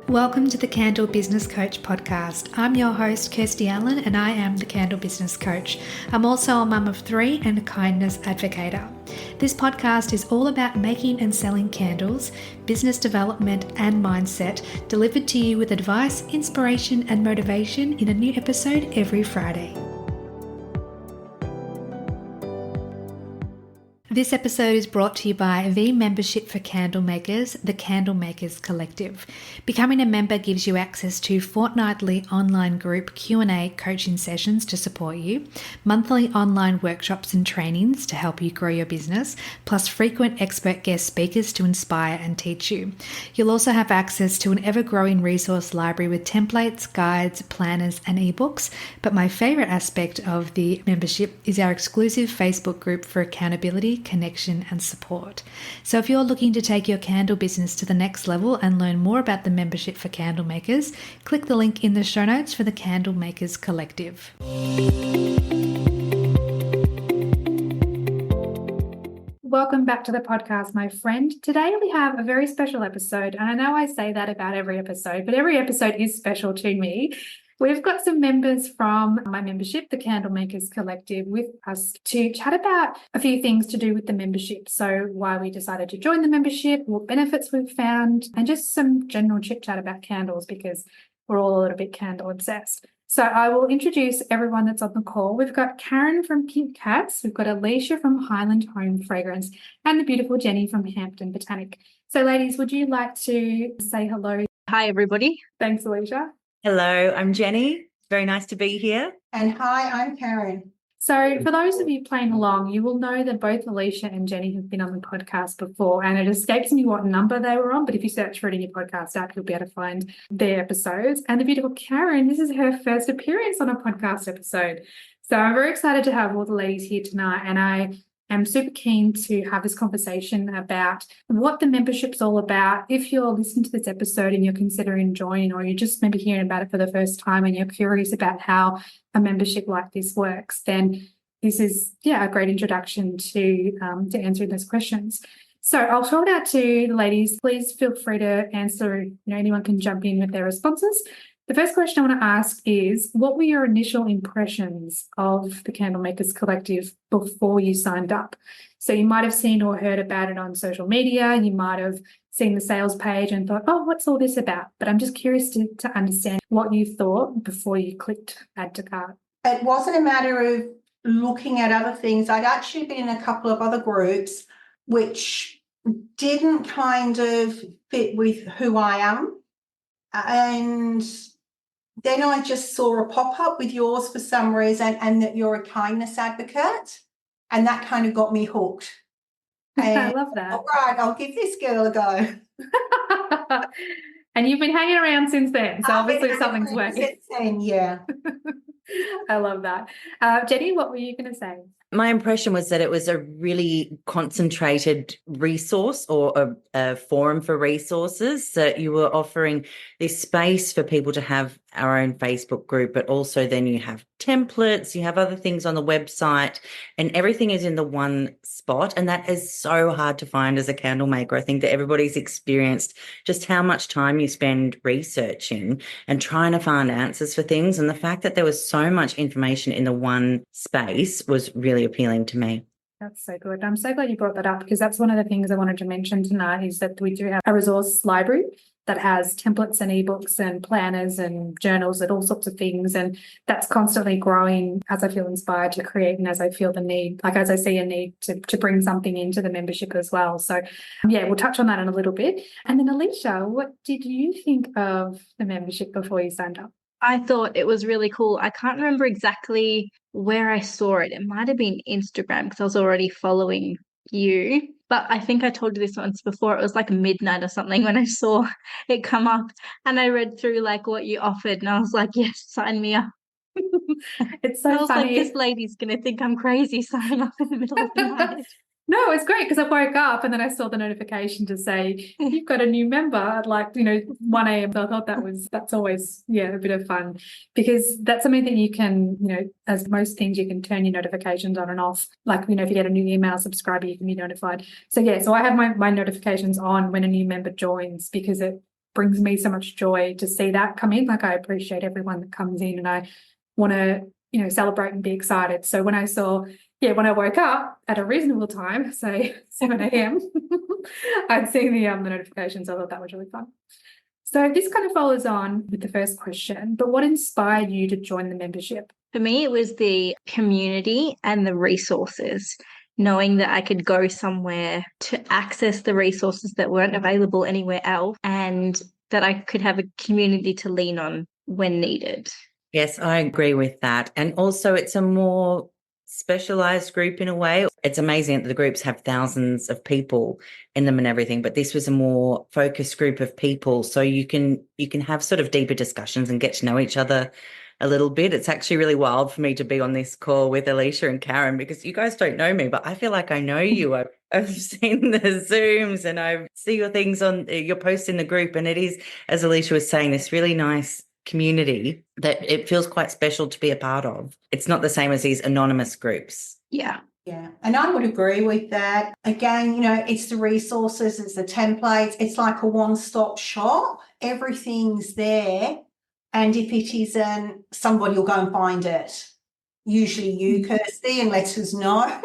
Welcome to the Candle Business Coach podcast. I'm your host, Kirsty Allen, and I am the Candle Business Coach. I'm also a mum of three and a kindness advocator. This podcast is all about making and selling candles, business development, and mindset, delivered to you with advice, inspiration, and motivation in a new episode every Friday. This episode is brought to you by the membership for candle makers, the Candle Makers Collective. Becoming a member gives you access to fortnightly online group Q&A coaching sessions to support you, monthly online workshops and trainings to help you grow your business, plus frequent expert guest speakers to inspire and teach you. You'll also have access to an ever-growing resource library with templates, guides, planners, and ebooks. But my favorite aspect of the membership is our exclusive Facebook group for accountability, connection, and support. So if you're looking to take your candle business to the next level and learn more about the membership for candle makers, click the link in the show notes for the Candle Makers Collective. Welcome back to the podcast, my friend. Today we have a very special episode, and I know I say that about every episode, but every episode is special to me. We've got some members from my membership, the Candle Makers Collective, with us to chat about a few things to do with the membership. So why we decided to join the membership, what benefits we've found, and just some general chit chat about candles because we're all a little bit candle obsessed. So I will introduce everyone that's on the call. We've got Karen from Pink Cats, we've got Alicia from Highland Home Fragrance, and the beautiful Jenny from Hampton Botanic. So ladies, would you like to say hello? Hi, everybody. Thanks, Alicia. Hello, I'm Jenny. Very nice to be here. And hi, I'm Karen. So for those of you playing along, you will know that both Alicia and Jenny have been on the podcast before, and it escapes me what number they were on, but if you search for it in your podcast app, you'll be able to find their episodes. And the beautiful Karen, this is her first appearance on a podcast episode. So I'm very excited to have all the ladies here tonight, and I'm super keen to have this conversation about what the membership's all about. If you're listening to this episode and you're considering joining, or you're just maybe hearing about it for the first time and you're curious about how a membership like this works, then this is a great introduction to answering those questions. So I'll throw it out to the ladies. Please feel free to answer. Anyone can jump in with their responses. The first question I want to ask is, what were your initial impressions of the Candle Makers Collective before you signed up? So you might have seen or heard about it on social media. You might have seen the sales page and thought, oh, what's all this about? But I'm just curious to understand what you thought before you clicked add to cart. It wasn't a matter of looking at other things. I'd actually been in a couple of other groups which didn't kind of fit with who I am. And then I just saw a pop-up with yours for some reason, and that you're a kindness advocate, and that kind of got me hooked. And I love that. All right, I'll give this girl a go. And you've been hanging around since then, so obviously something's working. Since then, yeah. I love that. Jenny, what were you going to say? My impression was that it was a really concentrated resource, or a forum for resources, that you were offering this space for people to have our own Facebook group, but also then you have templates, you have other things on the website, and everything is in the one spot. And that is so hard to find as a candle maker. I think that everybody's experienced just how much time you spend researching and trying to find answers for things. And the fact that there was so much information in the one space was really appealing to me. That's so good. I'm so glad you brought that up, because that's one of the things I wanted to mention tonight, is that we do have a resource library that has templates and ebooks and planners and journals and all sorts of things. And that's constantly growing as I feel inspired to create, and as I feel the need, as I see a need to bring something into the membership as well. So we'll touch on that in a little bit. And then Alicia, what did you think of the membership before you signed up? I thought it was really cool. I can't remember exactly where I saw it. It might have been Instagram because I was already following you. But I think I told you this once before. It was like midnight or something when I saw it come up, and I read through what you offered, and I was like, yes, sign me up. It's so I was funny. like, this lady's going to think I'm crazy signing up in the middle of the night. No, it's great because I woke up and then I saw the notification to say you've got a new member at 1 a.m. So I thought that's always a bit of fun, because that's something that you can, as most things, you can turn your notifications on and off. If you get a new email subscriber, you can be notified. So I have my notifications on when a new member joins, because it brings me so much joy to see that come in. Like, I appreciate everyone that comes in, and I want to, celebrate and be excited. So when I when I woke up at a reasonable time, say 7 a.m., I'd seen the notifications. I thought that was really fun. So this kind of follows on with the first question, but what inspired you to join the membership? For me, it was the community and the resources, knowing that I could go somewhere to access the resources that weren't available anywhere else, and that I could have a community to lean on when needed. Yes, I agree with that. And also, it's a more specialized group in a way. It's amazing that the groups have thousands of people in them and everything, but this was a more focused group of people. So you can have sort of deeper discussions and get to know each other a little bit. It's actually really wild for me to be on this call with Alicia and Karen, because you guys don't know me, but I feel like I know you. I've seen the Zooms and I see your things on your posts in the group. And it is, as Alicia was saying, this really nice community that it feels quite special to be a part of. It's not the same as these anonymous groups. Yeah. Yeah, and I would agree with that. Again, it's the resources, it's the templates, it's like a one-stop shop. Everything's there. And if it isn't, somebody will go and find it. Usually you, Kirsty, and let us know.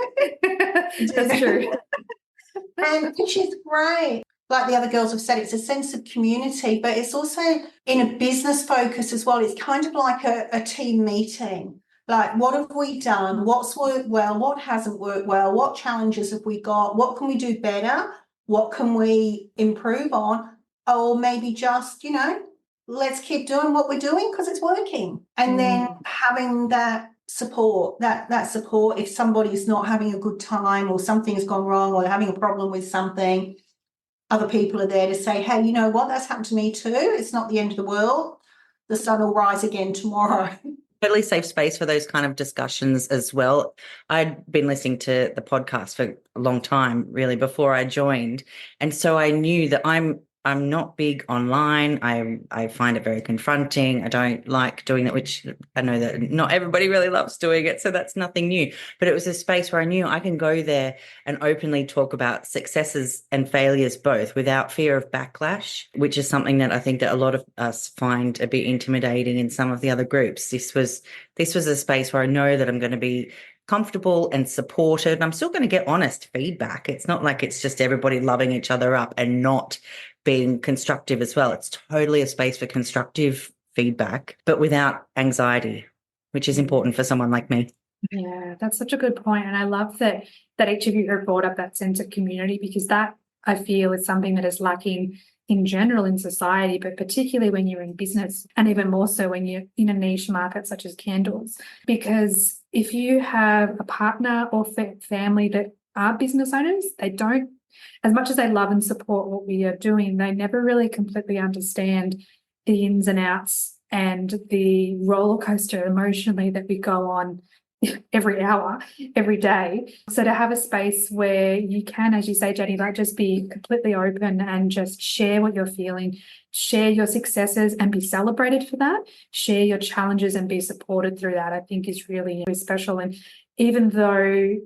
That's true. And which is great. Like the other girls have said, it's a sense of community, but it's also in a business focus as well. It's kind of like a team meeting. Like, what have we done? What's worked well? What hasn't worked well? What challenges have we got? What can we do better? What can we improve on? Or maybe just, let's keep doing what we're doing because it's working. And then having that support, that support if somebody's not having a good time or something's gone wrong or they're having a problem with something, other people are there to say, hey, you know what? That's happened to me too. It's not the end of the world. The sun will rise again tomorrow. Totally safe space for those kind of discussions as well. I'd been listening to the podcast for a long time, really, before I joined. And so I knew that I'm not big online. I find it very confronting. I don't like doing that, which I know that not everybody really loves doing it. So that's nothing new. But it was a space where I knew I can go there and openly talk about successes and failures both without fear of backlash, which is something that I think that a lot of us find a bit intimidating in some of the other groups. This was a space where I know that I'm going to be comfortable and supported. I'm still going to get honest feedback. It's not like it's just everybody loving each other up and not being constructive as well. It's totally a space for constructive feedback, but without anxiety, which is important for someone like me. Yeah, that's such a good point. And I love that each of you have brought up that sense of community, because that, I feel, is something that is lacking in general in society, but particularly when you're in business, and even more so when you're in a niche market such as candles. Because if you have a partner or family that are business owners, they don't, as much as they love and support what we are doing, they never really completely understand the ins and outs and the roller coaster emotionally that we go on every hour, every day. So to have a space where you can, as you say, Jenny, like, just be completely open and just share what you're feeling, share your successes and be celebrated for that, share your challenges and be supported through that, I think is really, really special. And even though,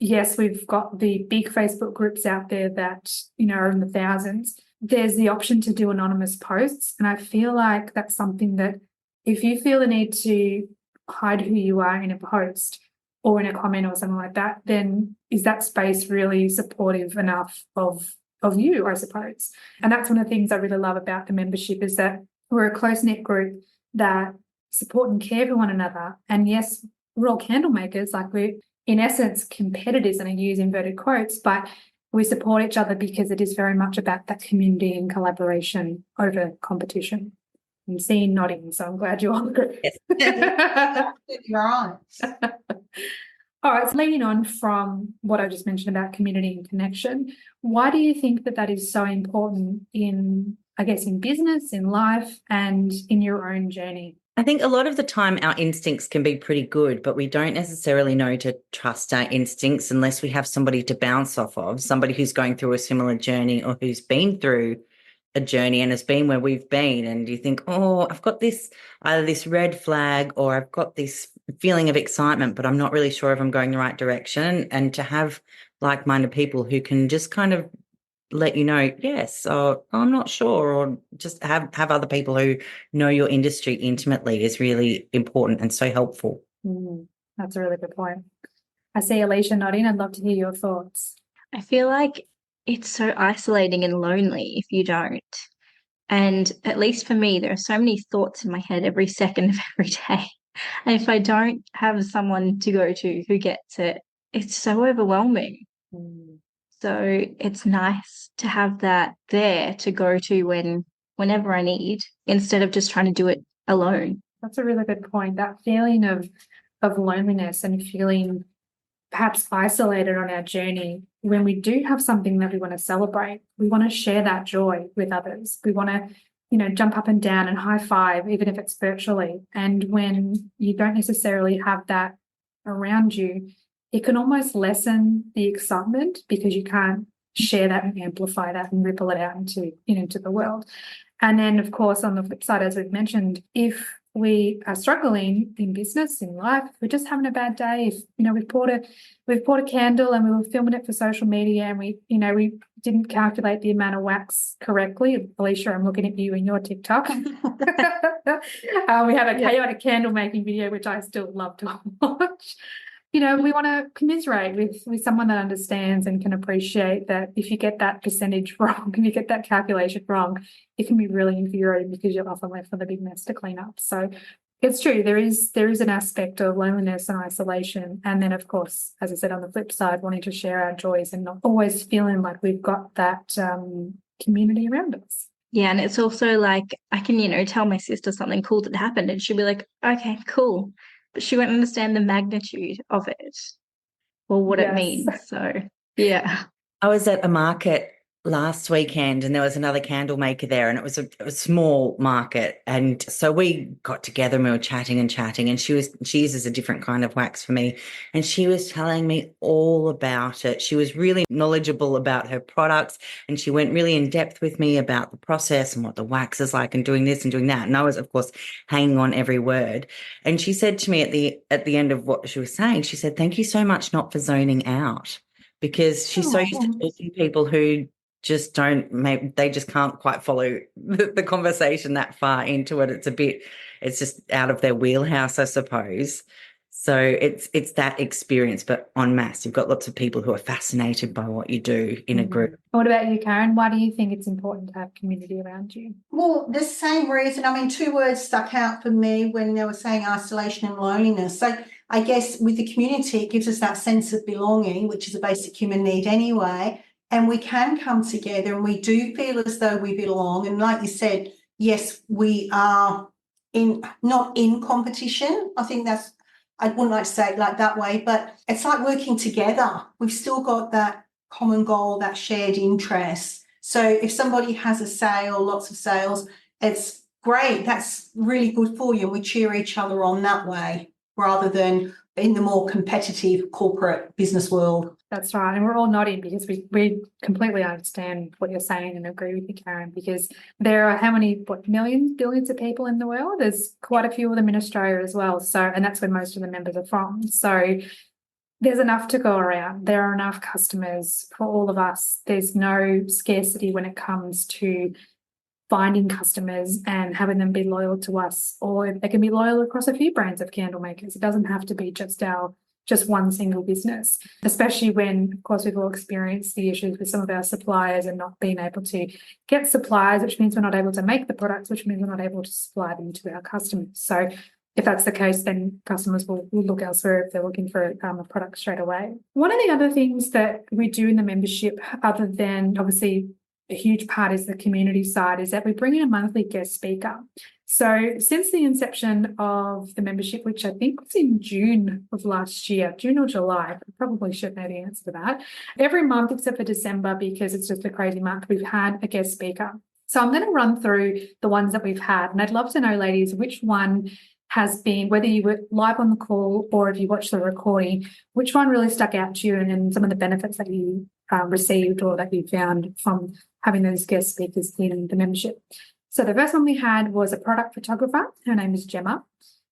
yes, we've got the big Facebook groups out there that, are in the thousands, there's the option to do anonymous posts. And I feel like that's something that, if you feel the need to hide who you are in a post or in a comment or something like that, then is that space really supportive enough of you, I suppose? And that's one of the things I really love about the membership, is that we're a close-knit group that support and care for one another. And yes, we're all candle makers, like we're in essence competitors, and I use inverted quotes, but we support each other because it is very much about that community and collaboration over competition. I'm seeing nodding, so I'm glad you all agree. Yes. You're right. All right, so leading on from what I just mentioned about community and connection, why do you think that is so important in, I guess, in business, in life, and in your own journey? I think a lot of the time our instincts can be pretty good, but we don't necessarily know to trust our instincts unless we have somebody to bounce off of, somebody who's going through a similar journey or who's been through a journey and has been where we've been. And you think, oh, I've got this, either this red flag or I've got this feeling of excitement, but I'm not really sure if I'm going the right direction. And to have like-minded people who can just kind of let you know, yes, or I'm not sure, or just have other people who know your industry intimately is really important and so helpful. That's a really good point. I see Alicia nodding. I'd love to hear your thoughts. I feel like it's so isolating and lonely if you don't. And at least for me, there are so many thoughts in my head every second of every day. And if I don't have someone to go to who gets it, it's so overwhelming. So it's nice to have that there to go to whenever I need, instead of just trying to do it alone. That's a really good point. That feeling of loneliness and feeling perhaps isolated on our journey, when we do have something that we want to celebrate, we want to share that joy with others. We want to, jump up and down and high five, even if it's virtually. And when you don't necessarily have that around you, it can almost lessen the excitement because you can't share that and amplify that and ripple it out into the world. And then, of course, on the flip side, as we've mentioned, if we are struggling in business, in life, if we're just having a bad day, if we've poured a candle and we were filming it for social media and we didn't calculate the amount of wax correctly. Alicia, I'm looking at you in your TikTok. We had a chaotic candle making video, which I still love to watch. We want to commiserate with someone that understands and can appreciate that if you get that percentage wrong, if you get that calculation wrong, it can be really infuriating because you're often left with a big mess to clean up. So it's true. There is an aspect of loneliness and isolation. And then, of course, as I said, on the flip side, wanting to share our joys and not always feeling like we've got that community around us. Yeah, and it's also like I can, tell my sister something cool that happened and she'll be like, okay, cool. But she won't understand the magnitude of it or what it means. So, yeah. I was at a market last weekend and there was another candle maker there, and it was a small market. And so we got together and we were chatting and she uses a different kind of wax for me. And she was telling me all about it. She was really knowledgeable about her products, and she went really in depth with me about the process and what the wax is like and doing this and doing that. And I was, of course, hanging on every word. And she said to me at the end of what she was saying, she said, "Thank you so much not for zoning out." Because she's so used to talking to people who just they just can't quite follow the conversation that far into it. It's just out of their wheelhouse, I suppose. So it's that experience, but en masse. You've got lots of people who are fascinated by what you do in a group. What about you, Karen? Why do you think it's important to have community around you? Well, the same reason. I mean, two words stuck out for me when they were saying isolation and loneliness. So I guess with the community, it gives us that sense of belonging, which is a basic human need anyway. And we can come together and we do feel as though we belong. And like you said, yes, we are not in competition. I think I wouldn't like to say it like that way, but it's like working together. We've still got that common goal, that shared interest. So if somebody has a sale, lots of sales, it's great. That's really good for you. We cheer each other on that way rather than in the more competitive corporate business world. That's right. And we're all nodding because we completely understand what you're saying and agree with you, Karen, because there are millions, billions of people in the world. There's quite a few of them in Australia as well. So, and that's where most of the members are from. So there's enough to go around. There are enough customers for all of us. There's no scarcity when it comes to finding customers and having them be loyal to us, or they can be loyal across a few brands of candle makers. It doesn't have to be just one single business, especially when, of course, we've all experienced the issues with some of our suppliers and not being able to get supplies, which means we're not able to make the products, which means we're not able to supply them to our customers. So if that's the case, then customers will look elsewhere if they're looking for a product straight away. One of the other things that we do in the membership, other than obviously a huge part is the community side, is that we bring in a monthly guest speaker. So since the inception of the membership, which I think was in June of last year, June or July, I probably should know the answer to that, every month except for December, because it's just a crazy month, we've had a guest speaker. So I'm going to run through the ones that we've had, and I'd love to know, ladies, which one has been, whether you were live on the call or if you watched the recording, which one really stuck out to you and some of the benefits that you received or that you found from having those guest speakers in the membership. So the first one we had was a product photographer. Her name is Gemma.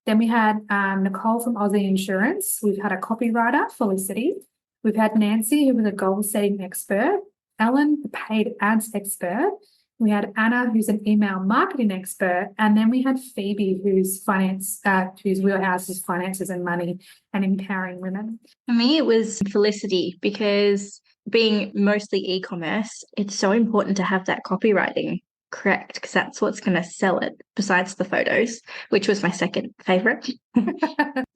Then we had Nicole from Aussie Insurance. We've had a copywriter, Felicity. We've had Nancy, who was a goal-setting expert. Ellen, the paid ads expert. We had Anna, who's an email marketing expert, and then we had Phoebe, whose wheelhouse is finances and money and empowering women. For me, it was Felicity, because being mostly e-commerce, it's so important to have that copywriting correct, because that's what's going to sell it, besides the photos, which was my second favorite.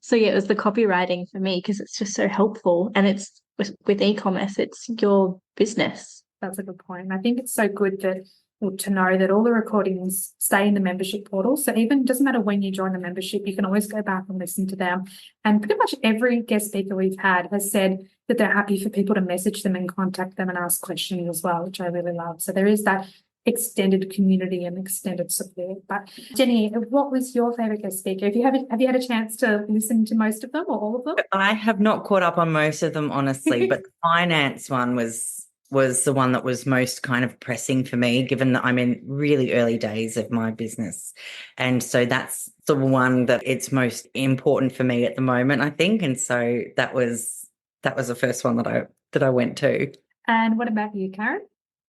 So yeah, it was the copywriting for me, because it's just so helpful, and it's with e-commerce, it's your business. That's a good point. I think it's so good to know that all the recordings stay in the membership portal. So even doesn't matter when you join the membership, you can always go back and listen to them. And pretty much every guest speaker we've had has said that they're happy for people to message them and contact them and ask questions as well, which I really love. So there is that extended community and extended support. But Jenny, what was your favorite guest speaker? Have you had a chance to listen to most of them or all of them? I have not caught up on most of them, honestly, but the finance one was the one that was most kind of pressing for me, given that I'm in really early days of my business. And so that's the one that it's most important for me at the moment, I think. And so that was the first one that I went to. And what about you, Karen?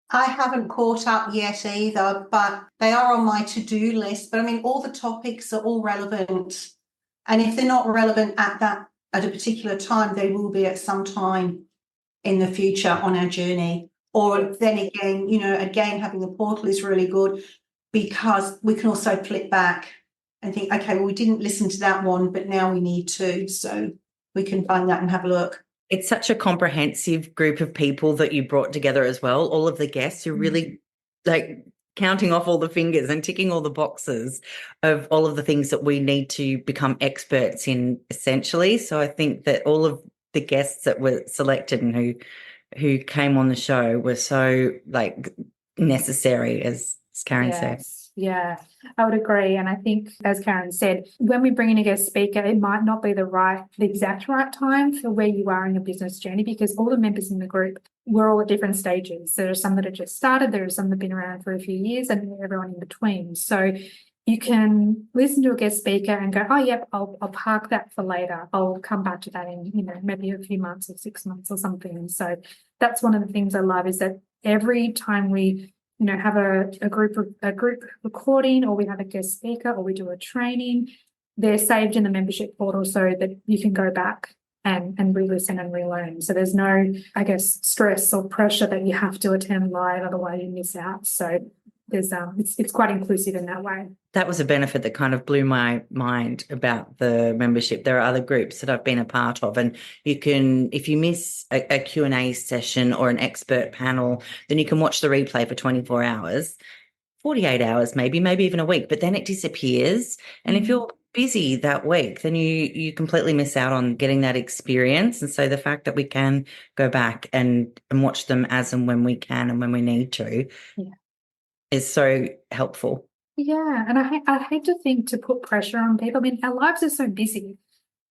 I haven't caught up yet either, but they are on my to-do list. But I mean, all the topics are all relevant. And if they're not relevant at a particular time, they will be at some time in the future on our journey. Or then again, having the portal is really good, because we can also flip back and think, okay, well, we didn't listen to that one, but now we need to. So we can find that and have a look. It's such a comprehensive group of people that you brought together as well. All of the guests, you're really like counting off all the fingers and ticking all the boxes of all of the things that we need to become experts in, essentially. So I think that all of the guests that were selected and who came on the show were so like necessary, as Karen said. Yeah, I would agree. And I think, as Karen said, when we bring in a guest speaker, it might not be the exact right time for where you are in your business journey, because all the members in the group, we're all at different stages. There are some that have just started, there are some that have been around for a few years, and everyone in between. So you can listen to a guest speaker and go, oh, yep, I'll park that for later. I'll come back to that in, maybe a few months or 6 months or something. So that's one of the things I love, is that every time we have a group recording, or we have a guest speaker, or we do a training, they're saved in the membership portal so that you can go back and re-listen and relearn. So there's no, I guess, stress or pressure that you have to attend live, otherwise you miss out. So there's it's quite inclusive in that way. That was a benefit that kind of blew my mind about the membership. There are other groups that I've been a part of, and you can, if you miss a Q&A session or an expert panel, then you can watch the replay for 24 hours, 48 hours, maybe even a week, but then it disappears. And if you're busy that week, then you completely miss out on getting that experience. And so the fact that we can go back and watch them as and when we can and when we need to is so helpful. Yeah, and I hate to think to put pressure on people. I mean, our lives are so busy.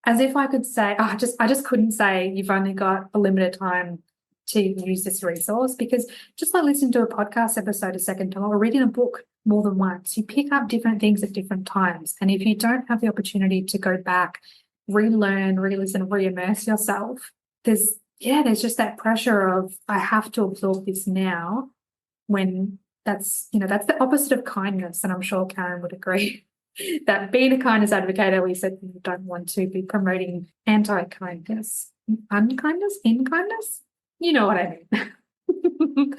As if I could say, I just couldn't say you've only got a limited time to use this resource, because just like listening to a podcast episode a second time or reading a book more than once, you pick up different things at different times. And if you don't have the opportunity to go back, relearn, re-listen, re-immerse yourself, there's just that pressure of, I have to absorb this now, when that's the opposite of kindness. And I'm sure Karen would agree that being a kindness advocate, we said we don't want to be promoting anti-kindness, unkindness, in-kindness. You know what I mean.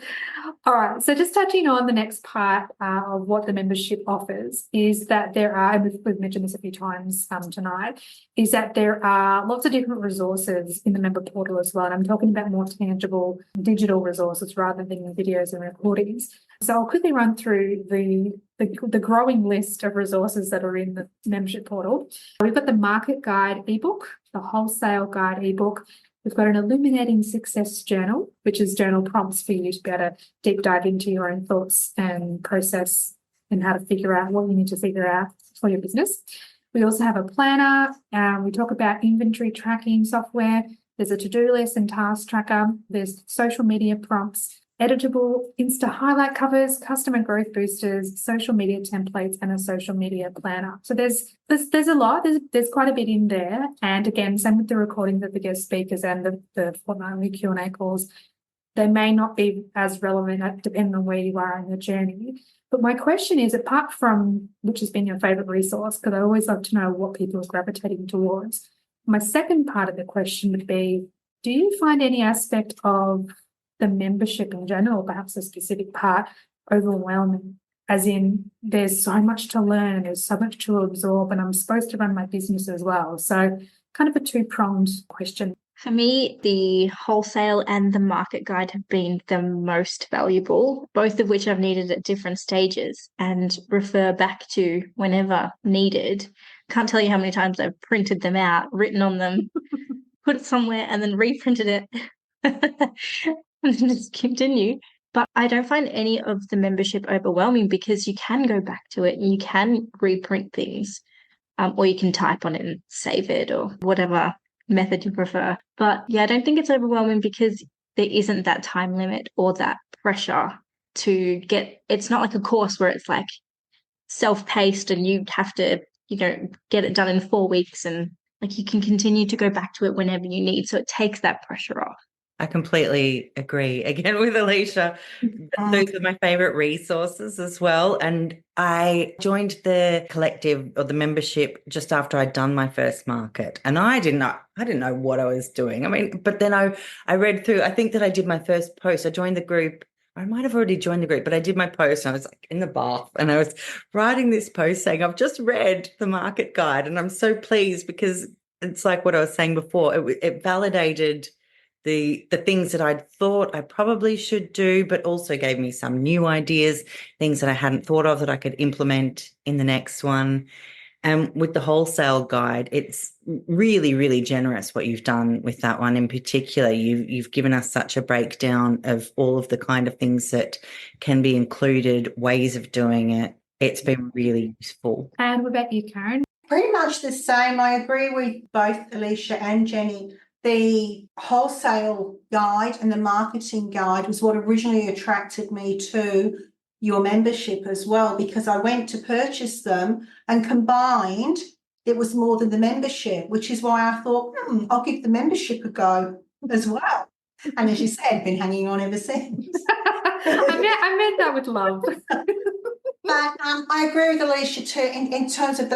All right. So just touching on the next part of what the membership offers is that there are, and we've mentioned this a few times tonight, is that there are lots of different resources in the member portal as well. And I'm talking about more tangible digital resources rather than videos and recordings. So I'll quickly run through the growing list of resources that are in the membership portal. We've got the Market Guide ebook, the Wholesale Guide ebook. We've got an Illuminating Success Journal, which is journal prompts for you to be able to deep dive into your own thoughts and process and how to figure out what you need to figure out for your business. We also have a planner. We talk about inventory tracking software. There's a to-do list and task tracker. There's social media prompts, editable Insta highlight covers, customer growth boosters, social media templates, and a social media planner. So there's a lot. There's quite a bit in there. And again, same with the recordings of the guest speakers and the fortnightly Q&A calls. they may not be as relevant depending on where you are in the journey. But my question is, apart from which has been your favorite resource, because I always love to know what people are gravitating towards. My second part of the question would be, do you find any aspect of the membership in general, perhaps a specific part, overwhelming? As in, there's so much to learn, there's so much to absorb, and I'm supposed to run my business as well. So kind of a two-pronged question. For me, the wholesale and the market guide have been the most valuable, both of which I've needed at different stages and refer back to whenever needed. Can't tell you how many times I've printed them out, written on them, put it somewhere, and then reprinted it and then just continue. But I don't find any of the membership overwhelming because you can go back to it and you can reprint things, or you can type on it and save it or whatever method you prefer. But yeah, I don't think it's overwhelming because there isn't that time limit or that pressure to get, it's not like a course where it's like self-paced and you have to, get it done in 4 weeks, and like you can continue to go back to it whenever you need. So it takes that pressure off. I completely agree again with Alicia. Those are my favorite resources as well. And I joined the collective or the membership just after I'd done my first market. And I didn't know what I was doing. I mean, but then I read through, I think that I did my first post. I joined the group. I might have already joined the group, but I did my post and I was like in the bath and I was writing this post saying, I've just read the market guide and I'm so pleased because it's like what I was saying before. It validated the things that I'd thought I probably should do, but also gave me some new ideas, things that I hadn't thought of that I could implement in the next one. And with the wholesale guide, it's really, really generous what you've done with that one in particular. You've given us such a breakdown of all of the kind of things that can be included, ways of doing it. It's been really useful. And what about you, Karen? Pretty much the same. I agree with both Alicia and Jenny. The wholesale guide and the marketing guide was what originally attracted me to your membership as well, because I went to purchase them and combined, it was more than the membership, which is why I thought, I'll give the membership a go as well. And as you said, been hanging on ever since. I meant that with love. But I agree with Alicia too, in terms of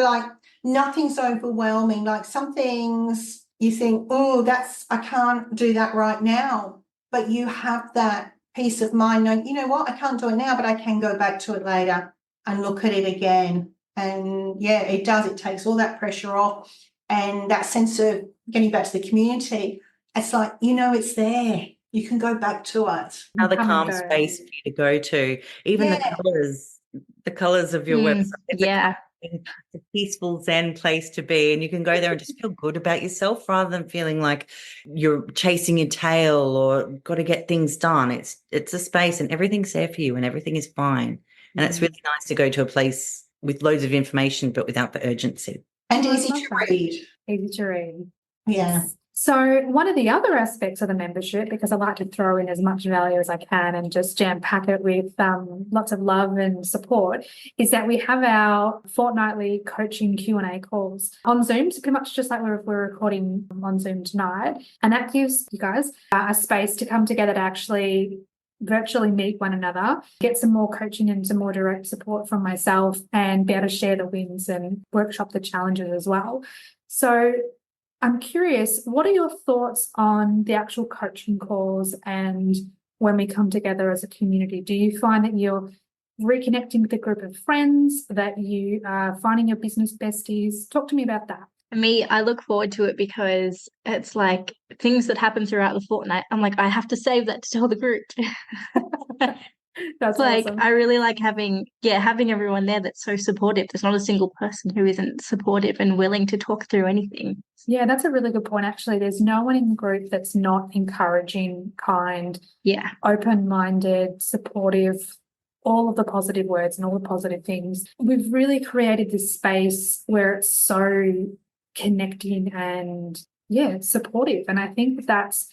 nothing's overwhelming. Like some things you think, I can't do that right now. But you have that peace of mind knowing, you know what, I can't do it now, but I can go back to it later and look at it again. And yeah, it does. It takes all that pressure off and that sense of getting back to the community. It's like, it's there. You can go back to it. Another calm space for you to go to. Even the colours of your website. Yeah. It's a peaceful Zen place to be, and you can go there and just feel good about yourself rather than feeling like you're chasing your tail or got to get things done. It's a space and everything's there for you and everything is fine. And it's really nice to go to a place with loads of information but without the urgency. And easy to read. Easy to read. Yeah. So one of the other aspects of the membership, because I like to throw in as much value as I can and just jam pack it with lots of love and support, is that we have our fortnightly coaching Q&A calls on Zoom. So pretty much just like we're recording on Zoom tonight. And that gives you guys a space to come together to actually virtually meet one another, get some more coaching and some more direct support from myself and be able to share the wins and workshop the challenges as well. So I'm curious, what are your thoughts on the actual coaching calls and when we come together as a community? Do you find that you're reconnecting with a group of friends, that you are finding your business besties? Talk to me about that. For me, I look forward to it because it's like things that happen throughout the fortnight. I'm like, I have to save that to tell the group. That's like awesome. I really like having everyone there that's so supportive. There's not a single person who isn't supportive and willing to talk through anything. Yeah, that's a really good point. Actually, there's no one in the group that's not encouraging, kind, open-minded, supportive, all of the positive words and all the positive things. We've really created this space where it's so connecting and supportive. And I think that's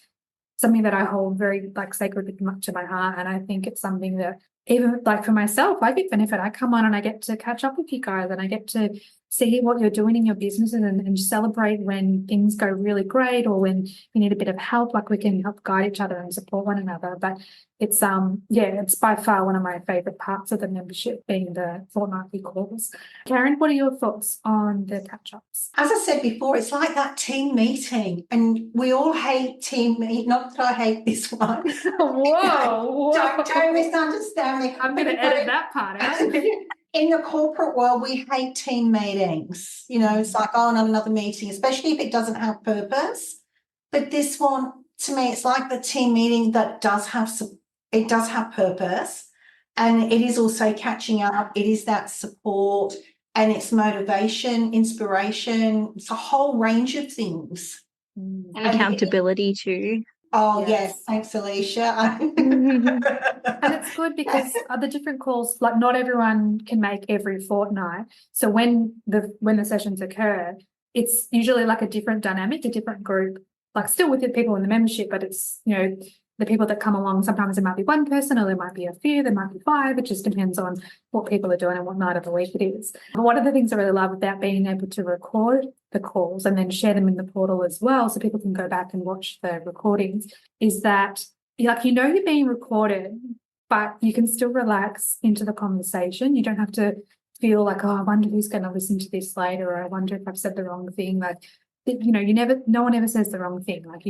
something that I hold very sacred to my heart. And I think it's something that even for myself, I get benefit. I come on and I get to catch up with you guys and I get to see what you're doing in your business and celebrate when things go really great or when you need a bit of help, like we can help guide each other and support one another. But it's it's by far one of my favorite parts of the membership, being the fortnightly calls. Karen, what are your thoughts on the catch-ups? As I said before, it's like that team meeting, and we all hate team meet. Not that I hate this one. Whoa, Don't misunderstand me. I'm going to edit that part out. In the corporate world, we hate team meetings. You know, it's like, oh, not another meeting, especially if it doesn't have purpose. But this one, to me, it's like the team meeting that does have purpose, and it is also catching up. It is that support, and it's motivation, inspiration. It's a whole range of things. And accountability too. Oh, yes. Thanks, Alicia. And it's good because the different calls, like not everyone can make every fortnight. So when the sessions occur, it's usually like a different dynamic, a different group, like still with the people in the membership, but it's, you know, the people that come along, sometimes it might be one person or there might be a few, there might be five. It just depends on what people are doing and what night of the week it is. But one of the things I really love about being able to record the calls and then share them in the portal as well, so people can go back and watch the recordings, is that like, you know, you're being recorded, but you can still relax into the conversation. You don't have to feel like, oh, I wonder who's going to listen to this later, or I wonder if I've said the wrong thing. Like, you know, no one ever says the wrong thing. Like,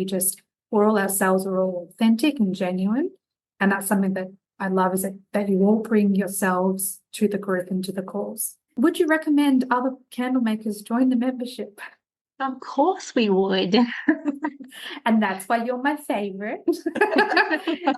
we're all ourselves, we're all authentic and genuine. And that's something that I love, is that you all bring yourselves to the group and to the calls. Would you recommend other candle makers join the membership? Of course we would. And that's why you're my favorite.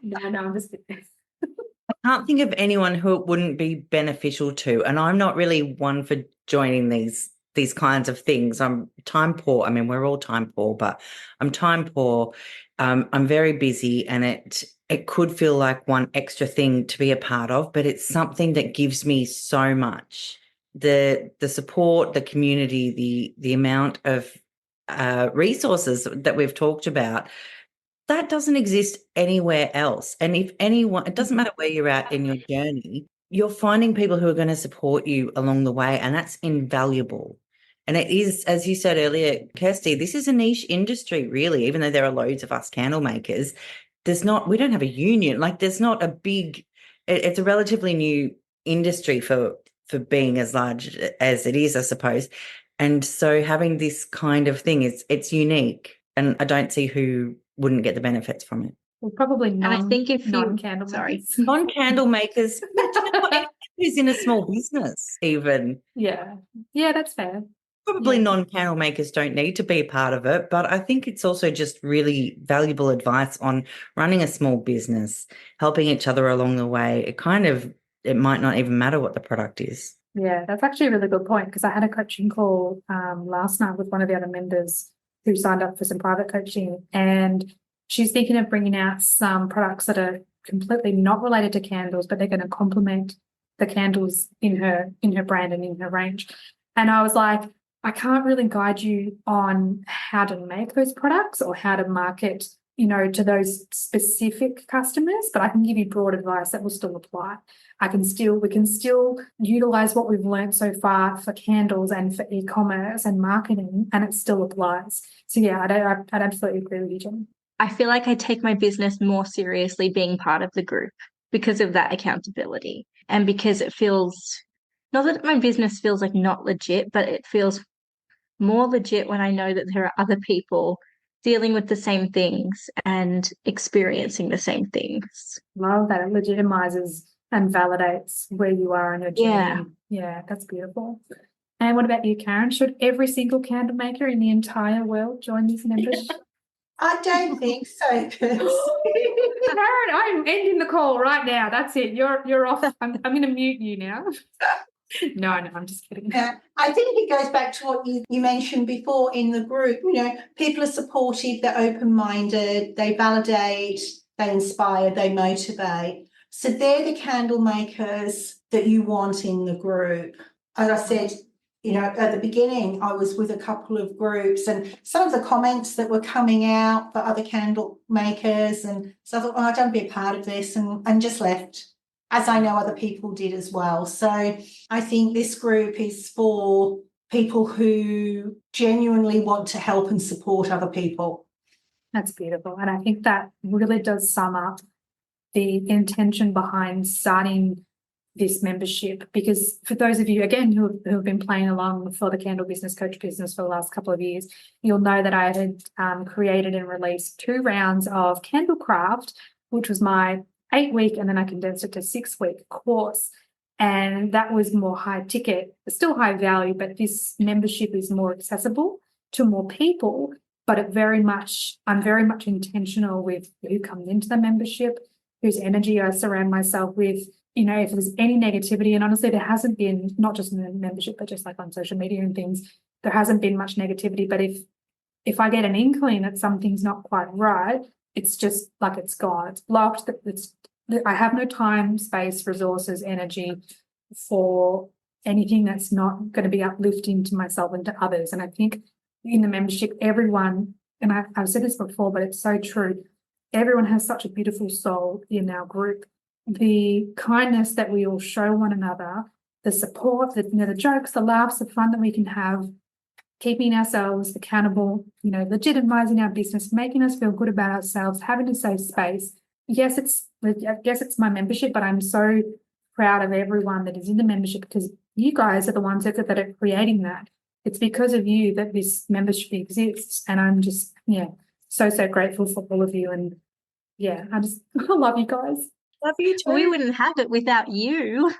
No, I'm just kidding. I can't think of anyone who it wouldn't be beneficial to. And I'm not really one for joining these kinds of things. I'm time poor. I mean, we're all time poor, but I'm time poor. I'm very busy, and it could feel like one extra thing to be a part of, but it's something that gives me so much. The support, the community, the amount of resources that we've talked about, that doesn't exist anywhere else. And if anyone, it doesn't matter where you're at in your journey, you're finding people who are going to support you along the way, and that's invaluable. And it is, as you said earlier, Kirsty, this is a niche industry, really, even though there are loads of us candle makers. We don't have a union. Like, there's not a big, it's a relatively new industry for being as large as it is, I suppose. And so having this kind of thing it's unique, and I don't see who wouldn't get the benefits from it. Well, probably non-candle makers. Non-candle makers, who's in a small business even. Yeah, that's fair. Probably non-candle makers don't need to be a part of it, but I think it's also just really valuable advice on running a small business, helping each other along the way. It might not even matter what the product is. Yeah, that's actually a really good point, because I had a coaching call last night with one of the other members who signed up for some private coaching, and she's thinking of bringing out some products that are completely not related to candles, but they're going to complement the candles in her brand and in her range. And I was like, I can't really guide you on how to make those products or how to market, you know, to those specific customers, but I can give you broad advice that will still apply. We can still utilize what we've learned so far for candles and for e-commerce and marketing, and it still applies. So yeah, I'd absolutely agree with you, Jenny. I feel like I take my business more seriously being part of the group because of that accountability, and because it feels, not that my business feels like not legit, but it feels more legit when I know that there are other people dealing with the same things and experiencing the same things. Love that. It legitimizes and validates where you are in your journey. Yeah, that's beautiful. And what about you, Karen? Should every single candle maker in the entire world join this membership? I don't think so. Karen, I'm ending the call right now. That's it. You're off. I'm going to mute you now. No, I'm just kidding. I think it goes back to what you mentioned before in the group. You know, people are supportive, they're open-minded, they validate, they inspire, they motivate. So they're the candle makers that you want in the group. As I said, you know, at the beginning, I was with a couple of groups, and some of the comments that were coming out for other candle makers, and so I thought, I don't be a part of this, and just left, as I know other people did as well. So I think this group is for people who genuinely want to help and support other people. That's beautiful. And I think that really does sum up the intention behind starting this membership, because for those of you, again, who have been playing along for the Candle Business Coach business for the last couple of years, you'll know that I had created and released 2 rounds of candle craft, which was my 8-week, and then I condensed it to 6-week course. And that was more high ticket, still high value, but this membership is more accessible to more people. But I'm very much intentional with who comes into the membership, whose energy I surround myself with. You know, if there's any negativity, and honestly, there hasn't been, not just in the membership, but just like on social media and things, there hasn't been much negativity. But if I get an inkling that something's not quite right, it's just like it's gone. It's blocked. I have no time, space, resources, energy for anything that's not going to be uplifting to myself and to others. And I think in the membership, everyone, and I've said this before, but it's so true, everyone has such a beautiful soul in our group. The kindness that we all show one another, the support, the jokes, the laughs, the fun that we can have, keeping ourselves accountable, legitimizing our business, making us feel good about ourselves, having a safe space. Yes, it's my membership, but I'm so proud of everyone that is in the membership, because you guys are the ones that are creating that. It's because of you that this membership exists, and I'm just so grateful for all of you. And I love you guys. Love you too. We wouldn't have it without you.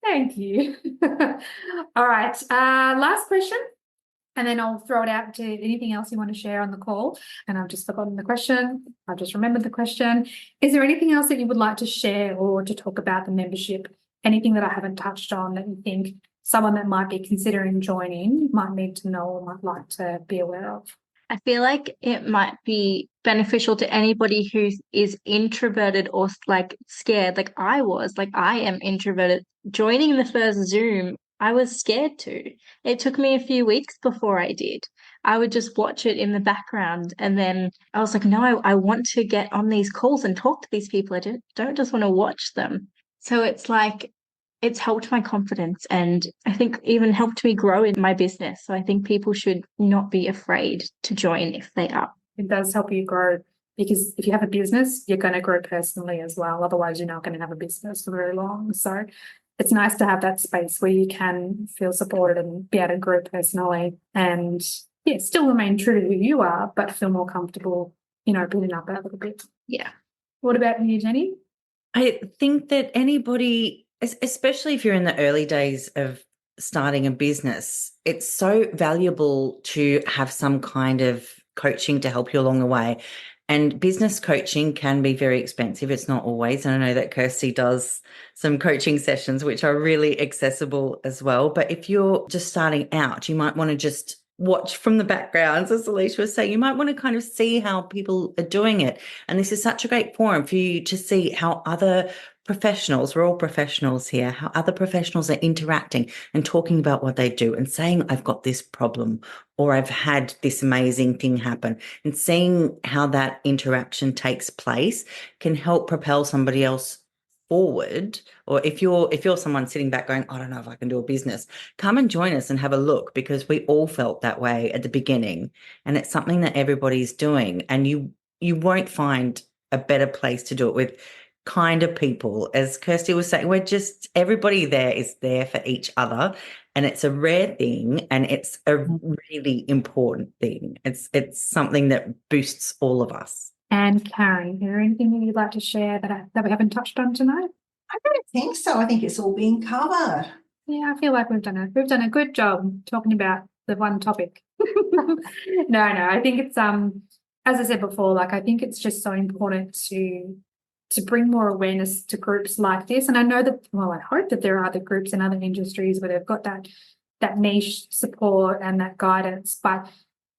Thank you. All right. Last question, and then I'll throw it out to anything else you want to share on the call. And I've just forgotten the question. I've just remembered the question. Is there anything else that you would like to share or to talk about the membership? Anything that I haven't touched on that you think someone that might be considering joining might need to know or might like to be aware of? I feel like it might be beneficial to anybody who is introverted or like scared, like I was. Like, I am introverted. Joining the first Zoom, I was scared to. It took me a few weeks before I did. I would just watch it in the background, and then I was like, no, I want to get on these calls and talk to these people. I don't just want to watch them. So it's like, it's helped my confidence, and I think even helped me grow in my business. So I think people should not be afraid to join if they are. It does help you grow, because if you have a business, you're going to grow personally as well. Otherwise, you're not going to have a business for very long. So it's nice to have that space where you can feel supported and be able to grow personally, and still remain true to who you are, but feel more comfortable, building up a little bit. Yeah. What about you, Jenny? I think that anybody, especially if you're in the early days of starting a business, it's so valuable to have some kind of coaching to help you along the way. And business coaching can be very expensive. It's not always. And I know that Kirsty does some coaching sessions, which are really accessible as well. But if you're just starting out, you might want to just watch from the backgrounds, as Alicia was saying. You might want to kind of see how people are doing it. And this is such a great forum for you to see how other professionals, we're all professionals here, how other professionals are interacting and talking about what they do and saying, I've got this problem, or I've had this amazing thing happen, and seeing how that interaction takes place can help propel somebody else forward. Or if you're someone sitting back going, I don't know if I can do a business, come and join us and have a look, because we all felt that way at the beginning, and it's something that everybody's doing, and you won't find a better place to do it with kind of people. As Kirsty was saying, everybody there is there for each other, and it's a rare thing, and it's a really important thing. It's something that boosts all of us. And Karen, is there anything that you'd like to share that we haven't touched on tonight? I don't think so. I think it's all been covered. Yeah, I feel like we've done a good job talking about the one topic. No, I think it's as I said before, like, I think it's just so important to bring more awareness to groups like this. And I know that, well, I hope that there are other groups in other industries where they've got that niche support and that guidance. But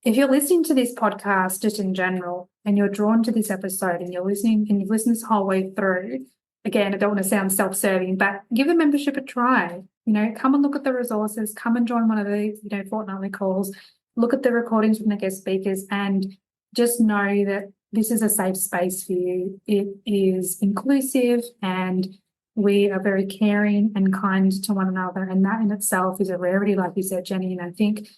if you're listening to this podcast just in general, and you're drawn to this episode, and you're listening and you've listened this whole way through, again, I don't want to sound self-serving, but give the membership a try. Come and look at the resources, come and join one of the, fortnightly calls, look at the recordings from the guest speakers, and just know that this is a safe space for you. It is inclusive, and We are very caring and kind to one another, and that in itself is a rarity, like you said, Jenny. And I think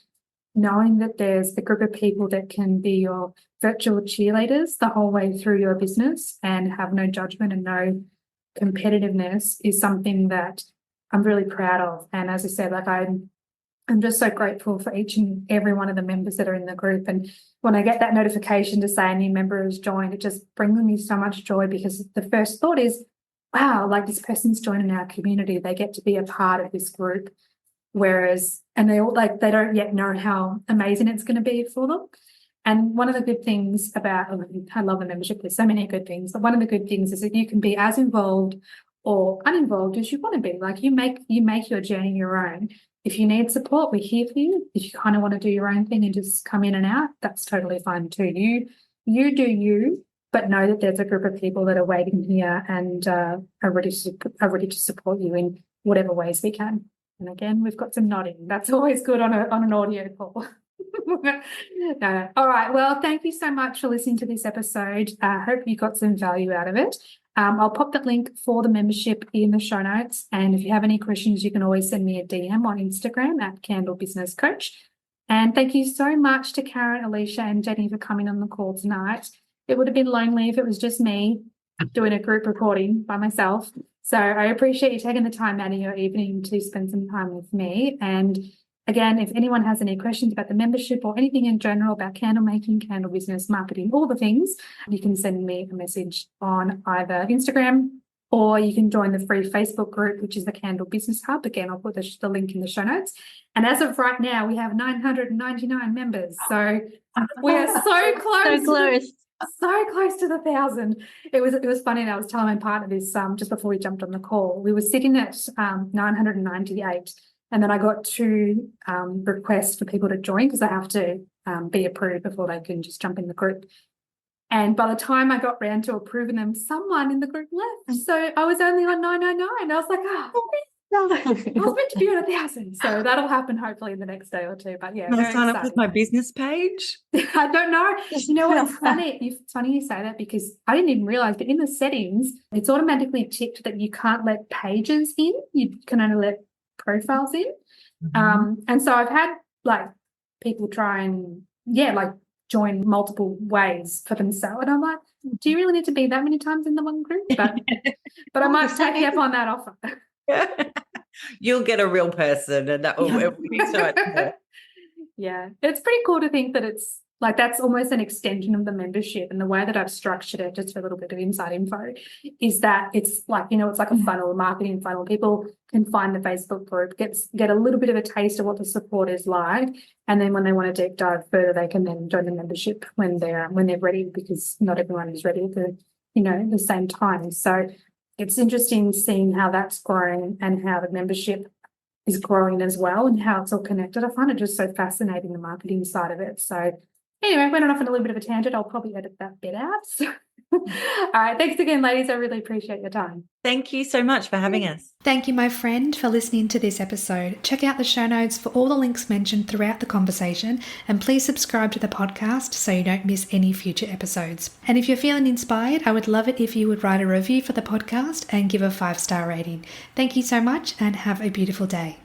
knowing that there's the group of people that can be your virtual cheerleaders the whole way through your business and have no judgment and no competitiveness is something that I'm really proud of. And as I said, like I'm just so grateful for each and every one of the members that are in the group. And when I get that notification to say a new member has joined, it just brings me so much joy, because the first thought is, wow, like this person's joining our community. They get to be a part of this group. Whereas, and they all like, they don't yet know how amazing it's going to be for them. And one of the good things about, I love the membership, there's so many good things, but one of the good things is that you can be as involved or uninvolved as you want to be. Like you make your journey your own. If you need support, we're here for you. If you kind of want to do your own thing and just come in and out, that's totally fine too. You do you, but know that there's a group of people that are waiting here and are ready to support you in whatever ways we can. And again, we've got some nodding. That's always good on an audio call. No. All right. Well, thank you so much for listening to this episode. I hope you got some value out of it. I'll pop that link for the membership in the show notes. And if you have any questions, you can always send me a DM on Instagram at Candle Business Coach. And thank you so much to Karen, Alicia, and Jenny for coming on the call tonight. It would have been lonely if it was just me doing a group recording by myself. So I appreciate you taking the time out of your evening to spend some time with me. And again, if anyone has any questions about the membership or anything in general about candle making, candle business, marketing, all the things, you can send me a message on either Instagram, or you can join the free Facebook group, which is the Candle Business Hub. Again, I'll put the link in the show notes. And as of right now, we have 999 members. So we are so close. So close. So close to the 1,000. It was funny. And I was telling my partner this just before we jumped on the call. We were sitting at 998, and then I got 2 requests for people to join, because they have to be approved before they can just jump in the group. And by the time I got round to approving them, someone in the group left. So I was only on 999. I was like, I was meant to be on 1,000. So that'll happen hopefully in the next day or two. But yeah, Can I very sign up exciting. with my business page? I don't know. You know what? It's funny. It's funny you say that, because I didn't even realize, but in the settings, it's automatically ticked that you can't let pages in. You can only let profiles in. And so I've had like people try and join multiple ways for themselves, and I'm like, do you really need to be that many times in the one group? But I might take you up on that offer. You'll get a real person, and that will be so much more. Yeah, it's pretty cool to think that it's like that's almost an extension of the membership. And the way that I've structured it, just for a little bit of inside info, is that it's like, it's like a funnel, a marketing funnel. People can find the Facebook group, get a little bit of a taste of what the support is like, and then when they want to deep dive further, they can then join the membership when they're ready, because not everyone is ready at the same time. So it's interesting seeing how that's grown and how the membership is growing as well, and how it's all connected. I find it just so fascinating, the marketing side of it. So anyway, went off on a little bit of a tangent. I'll probably edit that bit out. All right. Thanks again, ladies. I really appreciate your time. Thank you so much for having us. Thank you, my friend, for listening to this episode. Check out the show notes for all the links mentioned throughout the conversation, and please subscribe to the podcast so you don't miss any future episodes. And if you're feeling inspired, I would love it if you would write a review for the podcast and give a 5-star rating. Thank you so much, and have a beautiful day.